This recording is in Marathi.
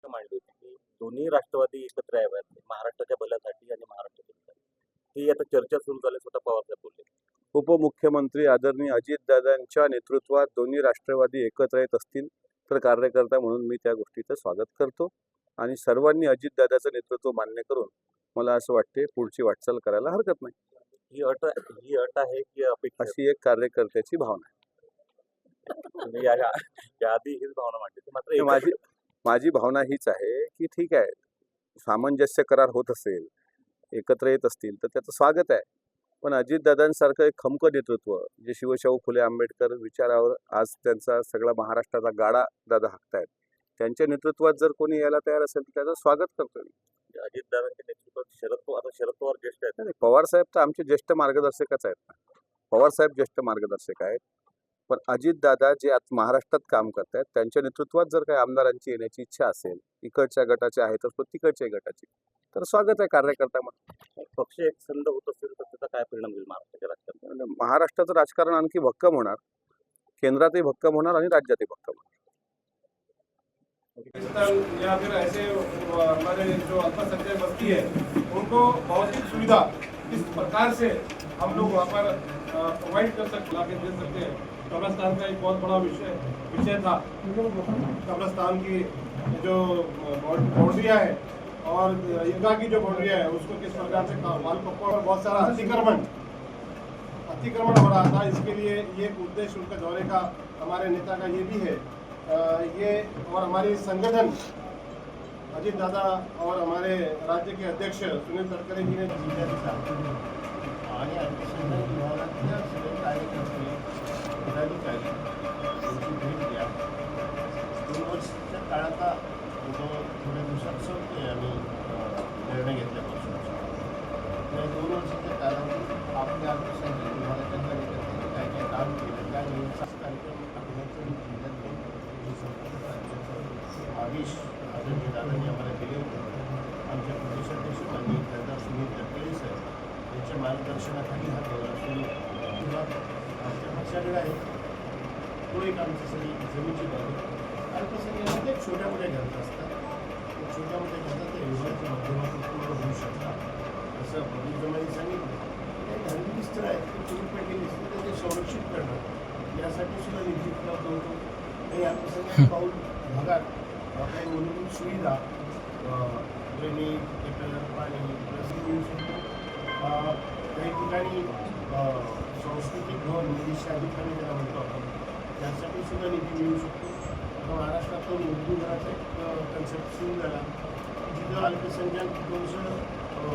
मांडली होती की दोन्ही राष्ट्रवादी एकत्र याव्यात महाराष्ट्राच्या भल्यासाठी आणि महाराष्ट्रासाठी. ही आता चर्चा सुरू झाली, स्वतः पवारसाहेब बोलले. उपमुख्यमंत्री आदरणीय अजितदादांच्या नेतृत्वात दोन्ही राष्ट्रवादी एकत्र येत असतील तर कार्यकर्ता म्हणून मी त्या गोष्टीचं स्वागत करतो आणि सर्वांनी अजितदादाचं नेतृत्व मान्य करून मला असं वाटते पुढची वाटचाल करायला हरकत नाही. ही अट आहे की अपेक्षा अशी एक कार्यकर्त्याची भावना आहे. तुम्ही याआधी हीच भावना मांडली मात्र तर माझी भावना हीच आहे की ठीक आहे, सामंजस्य करार होत असेल, एकत्र येत असतील तर त्याचं स्वागत आहे. पण अजितदादांसारखं एक खमकं नेतृत्व जे शिवशाहू फुले आंबेडकर विचारावर आज त्यांचा सगळा महाराष्ट्राचा गाडा दादा हाकतायत, त्यांच्या नेतृत्वात जर कोणी यायला तयार असेल तर त्याचं स्वागत करतो मी. अजितदादांच्या नेतृत्वात शरद पवार ज्येष्ठ आहेत. नाही, पवारसाहेब तर आमचे ज्येष्ठ मार्गदर्शकच आहेत ना. पवारसाहेब ज्येष्ठ मार्गदर्शक आहेत, पण अजितदादा जे आज महाराष्ट्रात काम करतायत त्यांच्या नेतृत्वात जर काही आमदारांची येण्याची इच्छा असेल, इकडच्या गटाच्या आहेत तर तिकडच्या गटाची, तर स्वागत आहे कार्यकर्ता म्हणून. पक्ष एक संध होत असेल तर त्याचा काय परिणाम होईल महाराष्ट्राच्या राजकारणात? महाराष्ट्राचं राजकारण आणखी भक्कम होणार, केंद्रातही भक्कम होणार आणि राज्यातही भक्कम होणार. या फिर ऐसे हमारे जो अल्पसंख्यक बस्ती है उनको भौतिक सुविधा किस प्रकार से हम लोग वहाँ पर प्रोवाइड कर सकते ला के दे सकते हैं। कब्रस्तान का एक बहुत बड़ा विषय था। कब्रस्तान की जो बाउंड्रियाँ है और ईदगाह की जो बाउंड्रियाँ है उसको किस प्रकार से वालपप्पा और बहुत सारा अतिक्रमण हो रहा था। इसके लिए ये उद्देश्य उनके दौरे का हमारे नेता का ये भी है। ये और हमारी संगठन अजित दादा और हमारे राज्य के अध्यक्ष सुनील तटकरे जी ने आणि अल्पसंख्याक विभागातल्या सगळे कार्यकर्ते पदाधिकारी यांची भेट घ्या. 2 वर्षाच्या काळाचा थोड्या दिवसात संपतोय आम्ही निर्णय घेतल्यापासून. या 2 वर्षाच्या कालावधीत आपल्या अल्पसंख्याक विभागाच्या कार्यकर्त्यांनी काय काय काम केलं, काय नवीन कार्यक्रम आपल्याचं जिल्ह्यात आदेश आदरणीय दादांनी आम्हाला दिले होते. आमच्या प्रदेशाध्यक्ष माननीय खासदार सुनील तटकरे साहेब यांच्या मार्गदर्शनाखाली हा दौरा सुरू किंवा आमच्या भाषाकडे आहे तो एक आमची सगळी जमीनची बाब आहे. अल्पसंख्याकामध्ये छोट्या मोठ्या घरात असतात, छोट्या मोठ्या घरात त्या योजनेच्या माध्यमातून पूर्ण होऊ शकतात. असं बबीर जमानी सांगितलं. काही धार्मिक स्थळं आहेत ते चोरी पडलेली असतील तर ते संरक्षित करणं यासाठी सुद्धा निधी उपलब्ध होतो. काही अल्पसंख्याक पाऊल भागात काही मूलभूत सुविधा ड्रेनेज, गटर, पाणी मिळू शकतो. काही ठिकाणी सांस्कृतिक भवन म्हणजे शादीखाने ज्याला म्हणतो आपण त्यासाठी सुद्धा निधी मिळू शकतो. महाराष्ट्रातून उर्दू घराचा एक कन्सेप्ट सुरू झाला जिथं अल्पसंख्याक थोडंसं